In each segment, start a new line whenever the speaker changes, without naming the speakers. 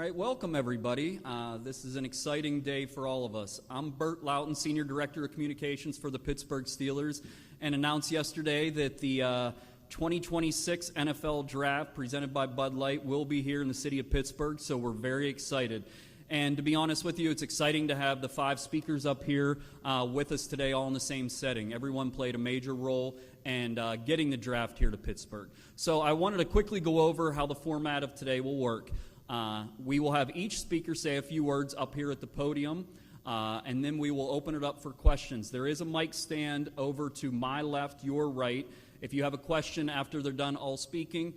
right, welcome everybody. This is an exciting day for all of us. I'm Bert Loughton, Senior Director of Communications for the Pittsburgh Steelers, and announced yesterday that the 2026 NFL Draft presented by Bud Light will be here in the city of Pittsburgh, so we're very excited. And to be honest with you, it's exciting to have the 5 speakers up here with us today, all in the same setting. Everyone played a major role in getting the draft here to Pittsburgh. So I wanted to quickly go over how the format of today will work. We will have each speaker say a few words up here at the podium, and then we will open it up for questions. There is a mic stand over to my left, your right. If you have a question after they're done all speaking,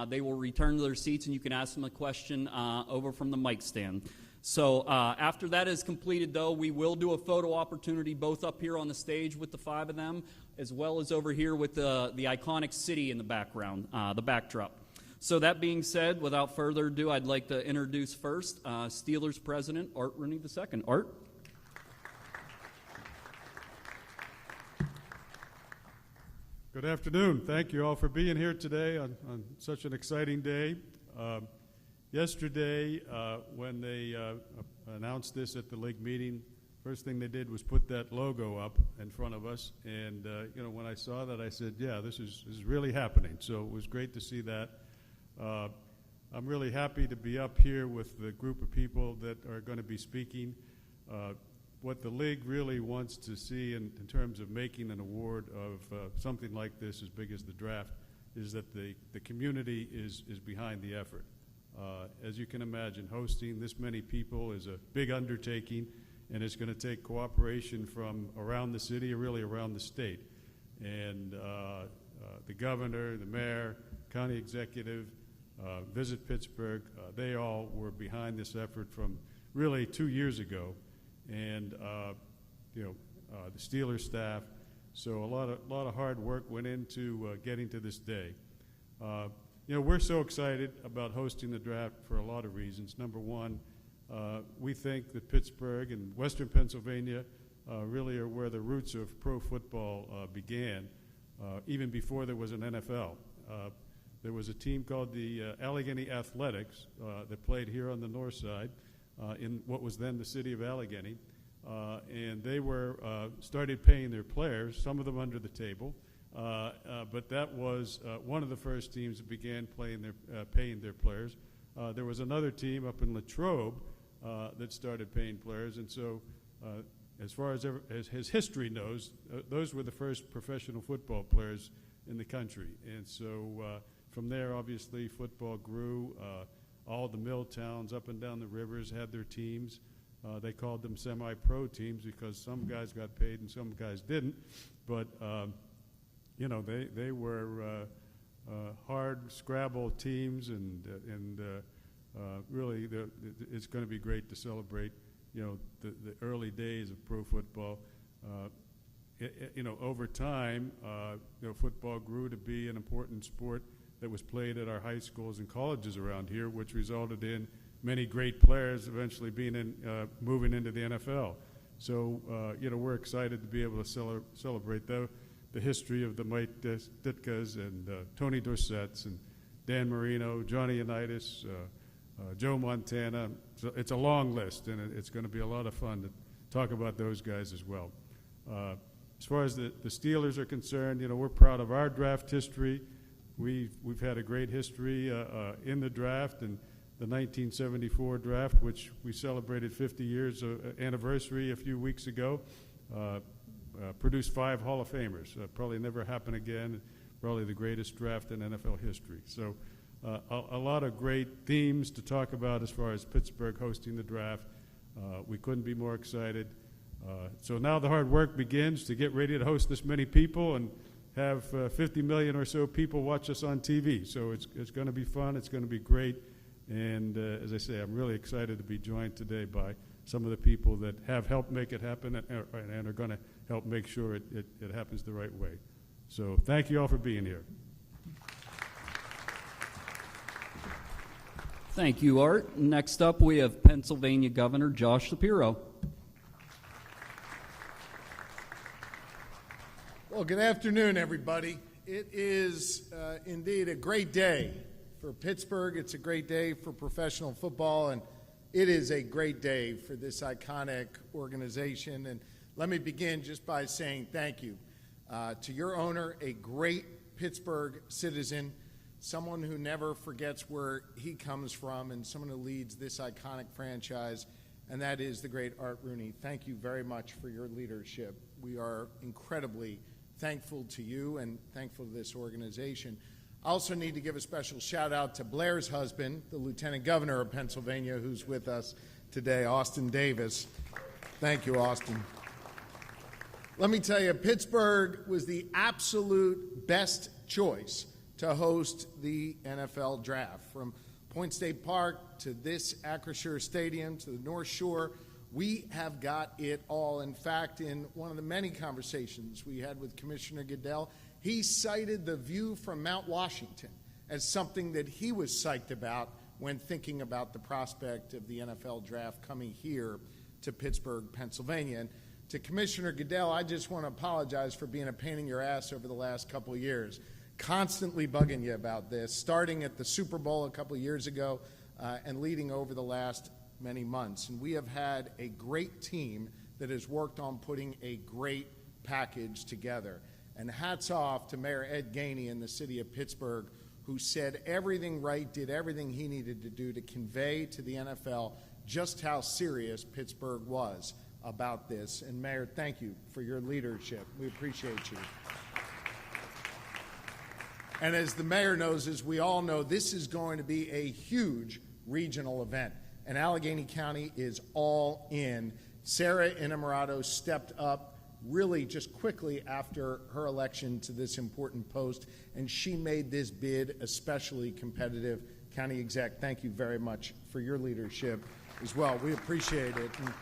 they will return to their seats, and you can ask them a question over from the mic stand. So after that is completed, though, we will do a photo opportunity both up here on the stage with the 5 of them, as well as over here with the iconic city in the background, the backdrop. So that being said, without further ado, I'd like to introduce first Steelers President Art Rooney II. Art?
Good afternoon. Thank you all for being here today on such an exciting day. Yesterday, when they announced this at the league meeting, first thing they did was put that logo up in front of us. And when I saw that, I said, "Yeah, this is really happening." So it was great to see that. I'm really happy to be up here with the group of people that are going to be speaking. What the league really wants to see in terms of making an award of something like this as big as the draft is that the community is behind the effort. As you can imagine, hosting this many people is a big undertaking, and it's going to take cooperation from around the city or really around the state. And the governor, the mayor, county executive, Visit Pittsburgh, they all were behind this effort from really 2 years ago. And the Steelers staff. So a lot of hard work went into getting to this day. We're so excited about hosting the draft for a lot of reasons. Number one, we think that Pittsburgh and Western Pennsylvania really are where the roots of pro football began, even before there was an NFL. There was a team called the Allegheny Athletics that played here on the north side in what was then the city of Allegheny, and they started paying their players, some of them under the table, but that was one of the first teams that began paying their players. There was another team up in Latrobe that started paying players, and so as far as history knows, those were the first professional football players in the country. And so from there, obviously, football grew. All the mill towns up and down the rivers had their teams. They called them semi-pro teams because some guys got paid and some guys didn't. But they were hard scrabble teams, and really it's going to be great to celebrate the early days of pro football. Over time, football grew to be an important sport that was played at our high schools and colleges around here, which resulted in many great players eventually moving into the NFL. So, we're excited to be able to celebrate the history of the Mike Ditkas and Tony Dorsett's and Dan Marino, Johnny Unitas, Joe Montana. So it's a long list, and it's going to be a lot of fun to talk about those guys as well. As far as the Steelers are concerned, we're proud of our draft history. We've had a great history in the draft, and the 1974 draft, which we celebrated 50 years anniversary a few weeks ago, produced 5 Hall of Famers. Probably never happen again. Probably the greatest draft in NFL history. So a lot of great themes to talk about as far as Pittsburgh hosting the draft. We couldn't be more excited. So now the hard work begins to get ready to host this many people and have 50 million or so people watch us on TV. So it's going to be fun. It's going to be great. And as I say, I'm really excited to be joined today by some of the people that have helped make it happen and are going to help make sure it happens the right way. So thank you all for being here.
Thank you, Art. Next up, we have Pennsylvania Governor Josh Shapiro.
Well, good afternoon, everybody. It is indeed a great day for Pittsburgh. It's a great day for professional football, and it is a great day for this iconic organization. And let me begin just by saying thank you to your owner, a great Pittsburgh citizen, someone who never forgets where he comes from, and someone who leads this iconic franchise, and that is the great Art Rooney. Thank you very much for your leadership. We are incredibly thankful to you and thankful to this organization. I also need to give a special shout out to Blair's husband, the Lieutenant Governor of Pennsylvania, who's with us today, Austin Davis. Thank you, Austin. Let me tell you, Pittsburgh was the absolute best choice to host the NFL draft. From Point State Park to this Acrisure Stadium to the North Shore, we have got it all. In fact, in one of the many conversations we had with Commissioner Goodell, he cited the view from Mount Washington as something that he was psyched about when thinking about the prospect of the NFL draft coming here to Pittsburgh, Pennsylvania. And to Commissioner Goodell, I just want to apologize for being a pain in your ass over the last couple of years, constantly bugging you about this, starting at the Super Bowl a couple of years ago and leading over the last many months. And we have had a great team that has worked on putting a great package together. And hats off to Mayor Ed Gainey in the city of Pittsburgh, who said everything right, did everything he needed to do to convey to the NFL just how serious Pittsburgh was about this. And Mayor, thank you for your leadership. We appreciate you. And as the mayor knows, as we all know, this is going to be a huge regional event. And Allegheny County is all in. Sarah Innamorato stepped up really just quickly after her election to this important post, and she made this bid especially competitive. County Exec, thank you very much for your leadership as well. We appreciate it. And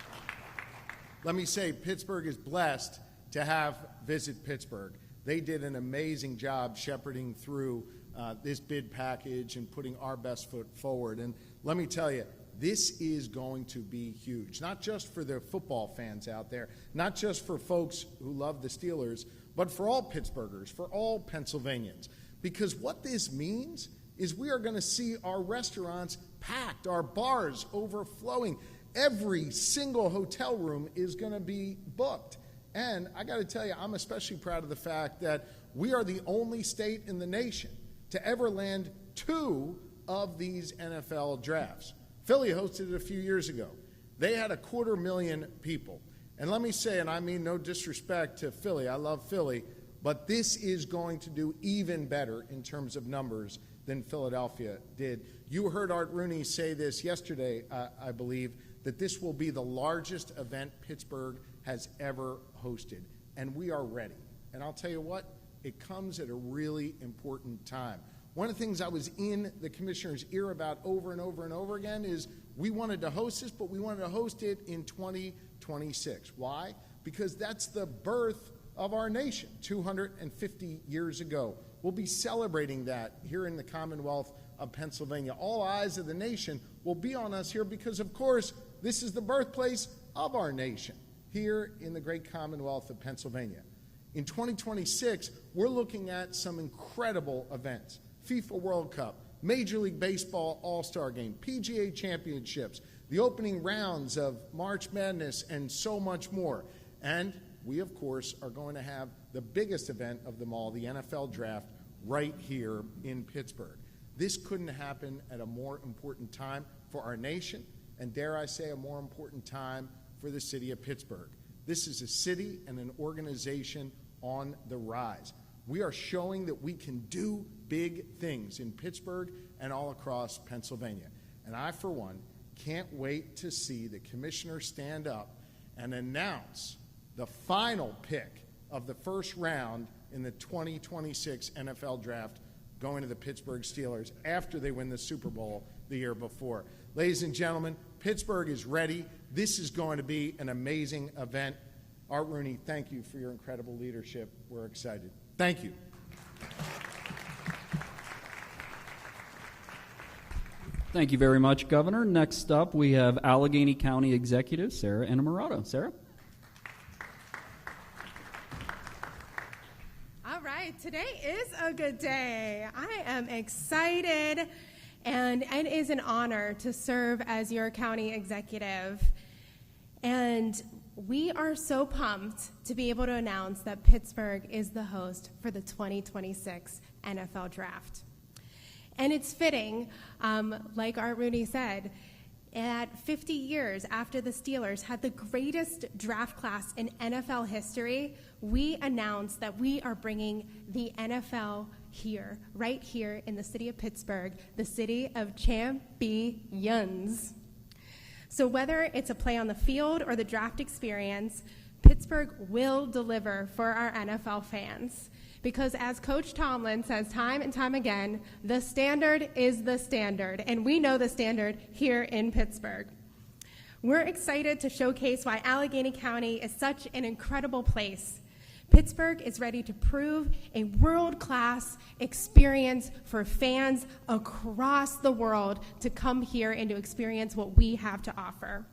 let me say, Pittsburgh is blessed to have Visit Pittsburgh. They did an amazing job shepherding through this bid package and putting our best foot forward. And let me tell you, this is going to be huge, not just for the football fans out there, not just for folks who love the Steelers, but for all Pittsburghers, for all Pennsylvanians. Because what this means is we are going to see our restaurants packed, our bars overflowing. Every single hotel room is going to be booked. And I got to tell you, I'm especially proud of the fact that we are the only state in the nation to ever land 2 of these NFL drafts. Philly hosted it a few years ago. They had 250,000 people. And let me say, and I mean no disrespect to Philly, I love Philly, but this is going to do even better in terms of numbers than Philadelphia did. You heard Art Rooney say this yesterday, I believe, that this will be the largest event Pittsburgh has ever hosted. And we are ready. And I'll tell you what, it comes at a really important time. One of the things I was in the commissioner's ear about over and over and over again is we wanted to host this, but we wanted to host it in 2026. Why? Because that's the birth of our nation 250 years ago. We'll be celebrating that here in the Commonwealth of Pennsylvania. All eyes of the nation will be on us here because, of course, this is the birthplace of our nation here in the great Commonwealth of Pennsylvania. In 2026, we're looking at some incredible events. FIFA World Cup, Major League Baseball All-Star Game, PGA Championships, the opening rounds of March Madness, and so much more. And we, of course, are going to have the biggest event of them all, the NFL Draft, right here in Pittsburgh. This couldn't happen at a more important time for our nation, and dare I say, a more important time for the city of Pittsburgh. This is a city and an organization on the rise. We are showing that we can do big things in Pittsburgh and all across Pennsylvania. And I, for one, can't wait to see the commissioner stand up and announce the final pick of the first round in the 2026 NFL Draft going to the Pittsburgh Steelers after they win the Super Bowl the year before. Ladies and gentlemen, Pittsburgh is ready. This is going to be an amazing event. Art Rooney, thank you for your incredible leadership. We're excited. Thank you.
Thank you very much, Governor. Next up, we have Allegheny County Executive Sarah Innamorato. Sarah?
All right, today is a good day. I am excited, And it is an honor to serve as your county executive. And we are so pumped to be able to announce that Pittsburgh is the host for the 2026 NFL Draft. And it's fitting, like Art Rooney said, at 50 years after the Steelers had the greatest draft class in NFL history, we announced that we are bringing the NFL here, right here in the city of Pittsburgh, the city of champions. So whether it's a play on the field or the draft experience, Pittsburgh will deliver for our NFL fans. Because as Coach Tomlin says time and time again, the standard is the standard, and we know the standard here in Pittsburgh. We're excited to showcase why Allegheny County is such an incredible place. Pittsburgh is ready to prove a world-class experience for fans across the world to come here and to experience what we have to offer.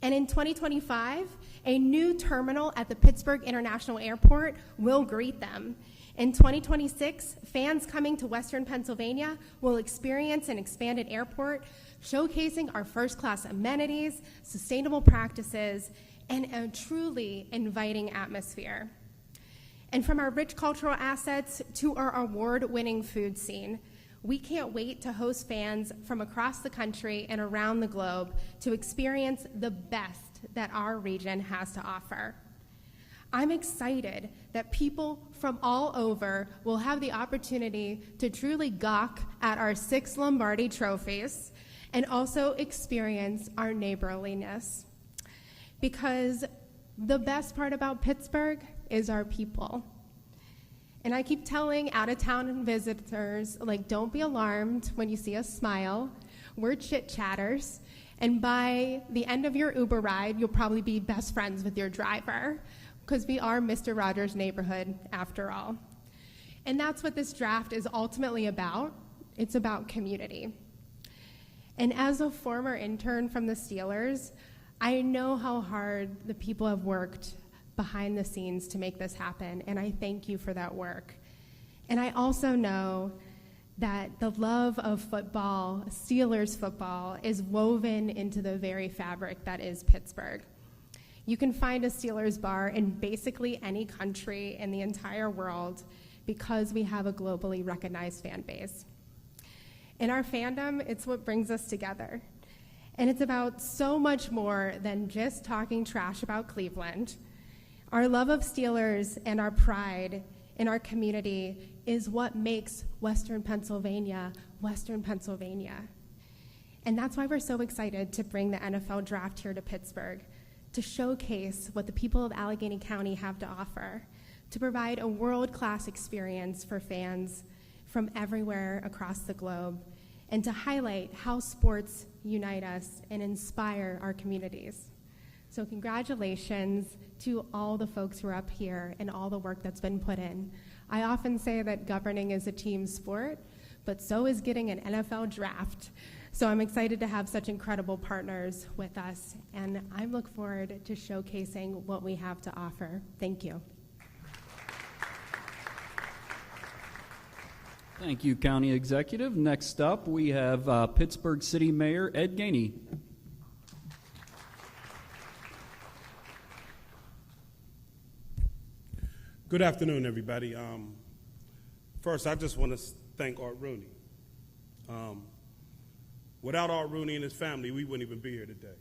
And in 2025, a new terminal at the Pittsburgh International Airport will greet them. In 2026, fans coming to Western Pennsylvania will experience an expanded airport, showcasing our first-class amenities, sustainable practices, and a truly inviting atmosphere. And from our rich cultural assets to our award-winning food scene, we can't wait to host fans from across the country and around the globe to experience the best that our region has to offer. I'm excited that people from all over will have the opportunity to truly gawk at our 6 Lombardi trophies and also experience our neighborliness. Because the best part about Pittsburgh is our people. And I keep telling out-of-town visitors, like, don't be alarmed when you see us smile. We're chit-chatters. And by the end of your Uber ride, you'll probably be best friends with your driver, because we are Mr. Rogers' neighborhood after all. And that's what this draft is ultimately about. It's about community. And as a former intern from the Steelers, I know how hard the people have worked behind the scenes to make this happen, and I thank you for that work. And I also know that the love of football, Steelers football, is woven into the very fabric that is Pittsburgh. You can find a Steelers bar in basically any country in the entire world because we have a globally recognized fan base. In our fandom, it's what brings us together. And it's about so much more than just talking trash about Cleveland. Our love of Steelers and our pride in our community is what makes Western Pennsylvania, Western Pennsylvania. And that's why we're so excited to bring the NFL Draft here to Pittsburgh, to showcase what the people of Allegheny County have to offer, to provide a world-class experience for fans from everywhere across the globe, and to highlight how sports unite us and inspire our communities. So congratulations to all the folks who are up here and all the work that's been put in. I often say that governing is a team sport, but so is getting an NFL draft. So I'm excited to have such incredible partners with us, and I look forward to showcasing what we have to offer. Thank you.
Thank you, County Executive. Next up, we have Pittsburgh City Mayor Ed Gainey.
Good afternoon, everybody. First, I just want to thank Art Rooney. Without Art Rooney and his family, we wouldn't even be here today.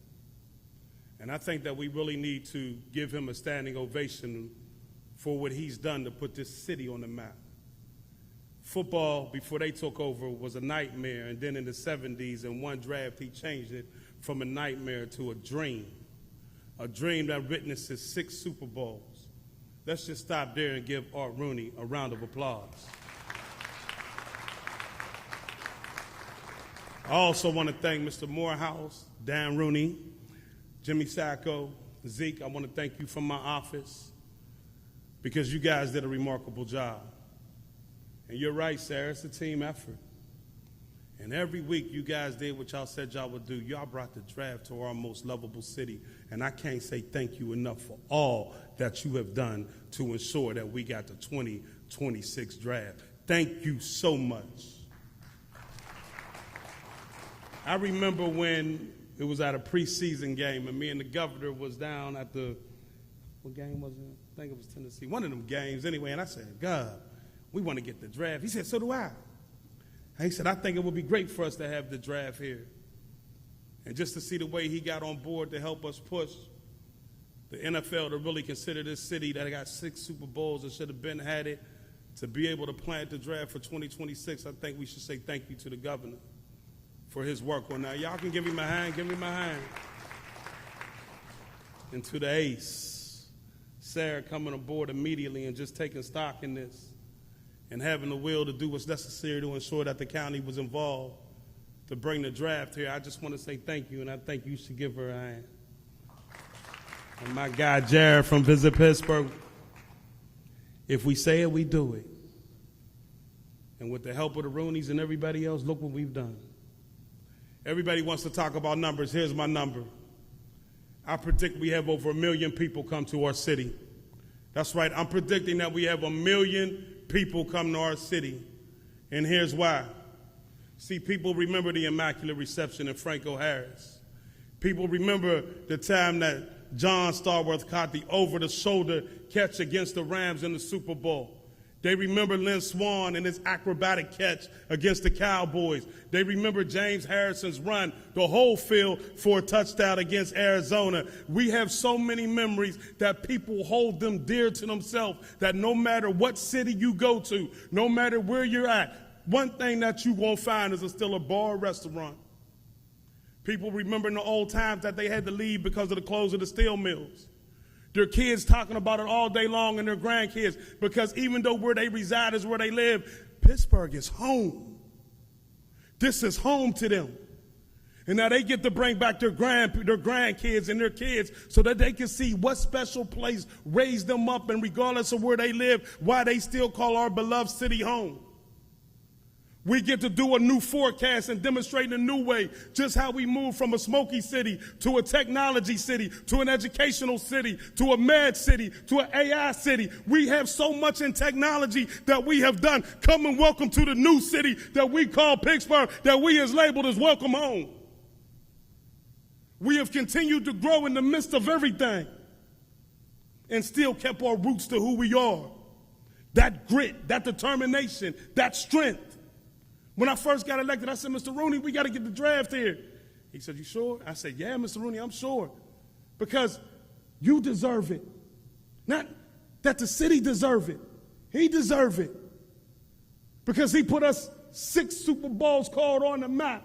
And I think that we really need to give him a standing ovation for what he's done to put this city on the map. Football, before they took over, was a nightmare, and then in the 70s, in one draft, he changed it from a nightmare to a dream that witnesses 6 Super Bowls. Let's just stop there and give Art Rooney a round of applause. I also want to thank Mr. Morehouse, Dan Rooney, Jimmy Sacco, Zeke. I want to thank you from my office because you guys did a remarkable job. And you're right, Sarah, it's a team effort. And every week you guys did what y'all said y'all would do. Y'all brought the draft to our most lovable city. And I can't say thank you enough for all that you have done to ensure that we got the 2026 draft. Thank you so much. I remember when it was at a preseason game, and me and the governor was down at what game was it? I think it was Tennessee, one of them games anyway, and I said, God, we want to get the draft. He said, so do I. And he said, I think it would be great for us to have the draft here. And just to see the way he got on board to help us push the NFL to really consider this city that got 6 Super Bowls and should have been had it, to be able to plan the draft for 2026, I think we should say thank you to the governor for his work on that. Y'all can give him a hand, give him a hand. And to the ace, Sarah coming aboard immediately and just taking stock in this and having the will to do what's necessary to ensure that the county was involved to bring the draft here. I just want to say thank you, and I think you should give her a hand. And my guy, Jared from Visit Pittsburgh, if we say it, we do it. And with the help of the Rooneys and everybody else, look what we've done. Everybody wants to talk about numbers. Here's my number. I predict we have over 1 million people come to our city. That's right, I'm predicting that we have 1 million people come to our city. And here's why. See, people remember the Immaculate Reception in Franco Harris. People remember the time that John Starworth caught the over-the-shoulder catch against the Rams in the Super Bowl. They remember Lynn Swann and his acrobatic catch against the Cowboys. They remember James Harrison's run the whole field for a touchdown against Arizona. We have so many memories that people hold them dear to themselves, that no matter what city you go to, no matter where you're at, one thing that you won't find is still a bar or restaurant. People remember in the old times that they had to leave because of the close of the steel mills. Their kids talking about it all day long, and their grandkids, because even though where they reside is where they live, Pittsburgh is home. This is home to them. And now they get to bring back their grandkids and their kids so that they can see what special place raised them up, and regardless of where they live, why they still call our beloved city home. We get to do a new forecast and demonstrate in a new way just how we move from a smoky city to a technology city, to an educational city, to a med city, to an AI city. We have so much in technology that we have done. Come and welcome to the new city that we call Pittsburgh, that we has labeled as welcome home. We have continued to grow in the midst of everything and still kept our roots to who we are. That grit, that determination, that strength. When I first got elected, I said, Mr. Rooney, we got to get the draft here. He said, you sure? I said, yeah, Mr. Rooney, I'm sure. Because you deserve it. Not that the city deserve it. He deserve it. Because he put us 6 Super Bowls called on the map.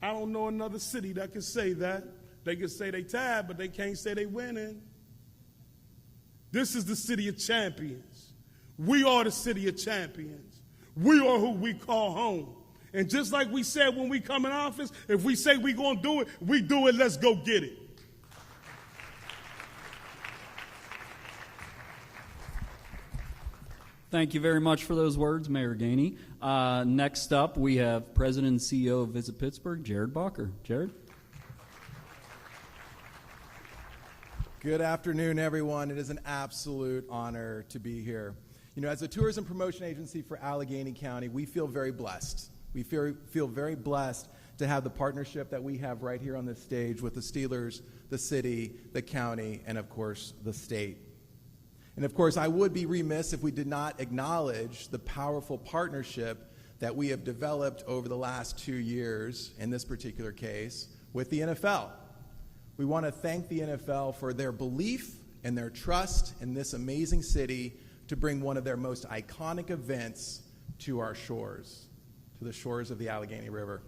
I don't know another city that can say that. They can say they tied, but they can't say they winning. This is the city of champions. We are the city of champions. We are who we call home. And just like we said when we come in office, if we say we're going to do it, we do it. Let's go get it.
Thank you very much for those words, Mayor Gainey. Next up, we have President and CEO of Visit Pittsburgh, Jared Bacher. Jared?
Good afternoon, everyone. It is an absolute honor to be here. You know, as a tourism promotion agency for Allegheny County, we feel very blessed. We feel very blessed to have the partnership that we have right here on this stage with the Steelers, the city, the county, and of course, the state. And of course, I would be remiss if we did not acknowledge the powerful partnership that we have developed over the last 2 years, in this particular case, with the NFL. We want to thank the NFL for their belief and their trust in this amazing city to bring one of their most iconic events to our shores, to the shores of the Allegheny River.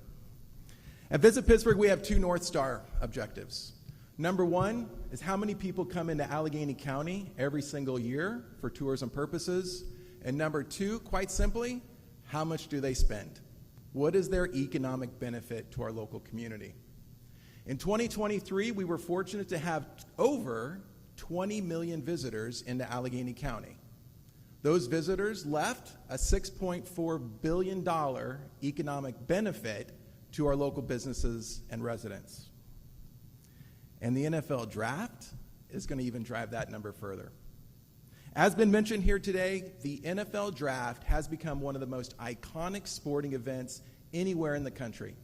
At Visit Pittsburgh, we have 2 North Star objectives. Number 1 is how many people come into Allegheny County every single year for tourism purposes. And number 2, quite simply, how much do they spend? What is their economic benefit to our local community? In 2023, we were fortunate to have over 20 million visitors into Allegheny County. Those visitors left a $6.4 billion economic benefit to our local businesses and residents. And the NFL draft is going to even drive that number further. As been mentioned here today, the NFL draft has become one of the most iconic sporting events anywhere in the country.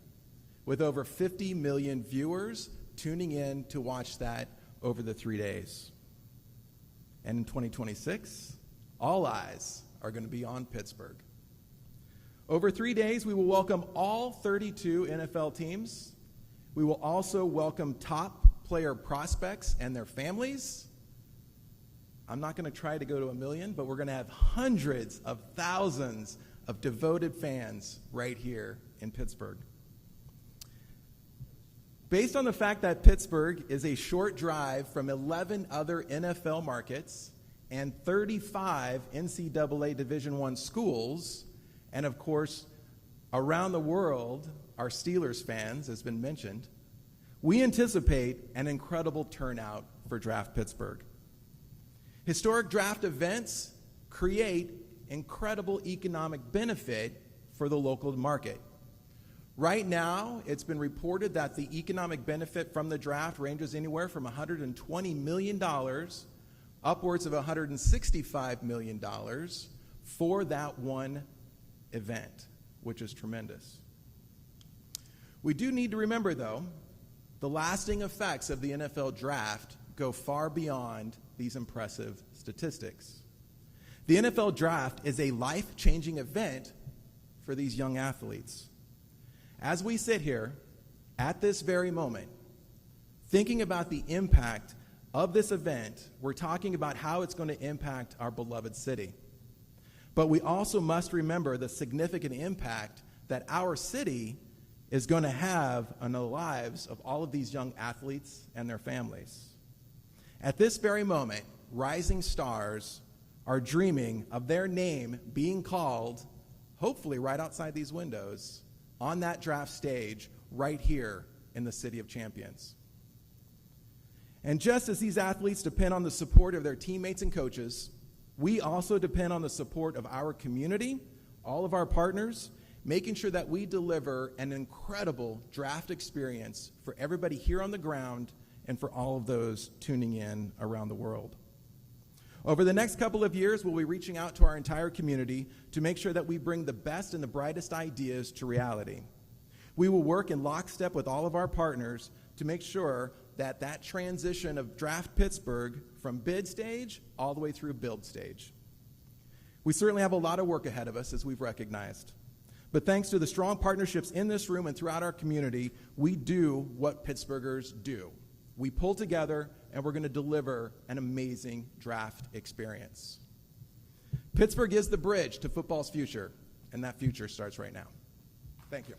with over 50 million viewers tuning in to watch that over the 3 days. And in 2026, all eyes are going to be on Pittsburgh. Over 3 days, we will welcome all 32 NFL teams. We will also welcome top player prospects and their families. I'm not going to try to go to 1 million, but we're going to have hundreds of thousands of devoted fans right here in Pittsburgh. Based on the fact that Pittsburgh is a short drive from 11 other NFL markets and 35 NCAA Division I schools, and of course, around the world, our Steelers fans, has been mentioned, we anticipate an incredible turnout for Draft Pittsburgh. Historic draft events create incredible economic benefit for the local market. Right now, it's been reported that the economic benefit from the draft ranges anywhere from $120 million upwards of $165 million for that one event, which is tremendous. We do need to remember, though, the lasting effects of the NFL draft go far beyond these impressive statistics. The NFL draft is a life-changing event for these young athletes. As we sit here at this very moment, thinking about the impact of this event, we're talking about how it's going to impact our beloved city. But we also must remember the significant impact that our city is going to have on the lives of all of these young athletes and their families. At this very moment, rising stars are dreaming of their name being called, hopefully right outside these windows, on that draft stage right here in the City of Champions. And just as these athletes depend on the support of their teammates and coaches, we also depend on the support of our community, all of our partners, making sure that we deliver an incredible draft experience for everybody here on the ground and for all of those tuning in around the world. Over the next couple of years, we'll be reaching out to our entire community to make sure that we bring the best and the brightest ideas to reality. We will work in lockstep with all of our partners to make sure that that transition of Draft Pittsburgh from bid stage all the way through build stage. We certainly have a lot of work ahead of us, as we've recognized. But thanks to the strong partnerships in this room and throughout our community, we do what Pittsburghers do. We pull together, and we're going to deliver an amazing draft experience. Pittsburgh is the bridge to football's future, and that future starts right now. Thank you.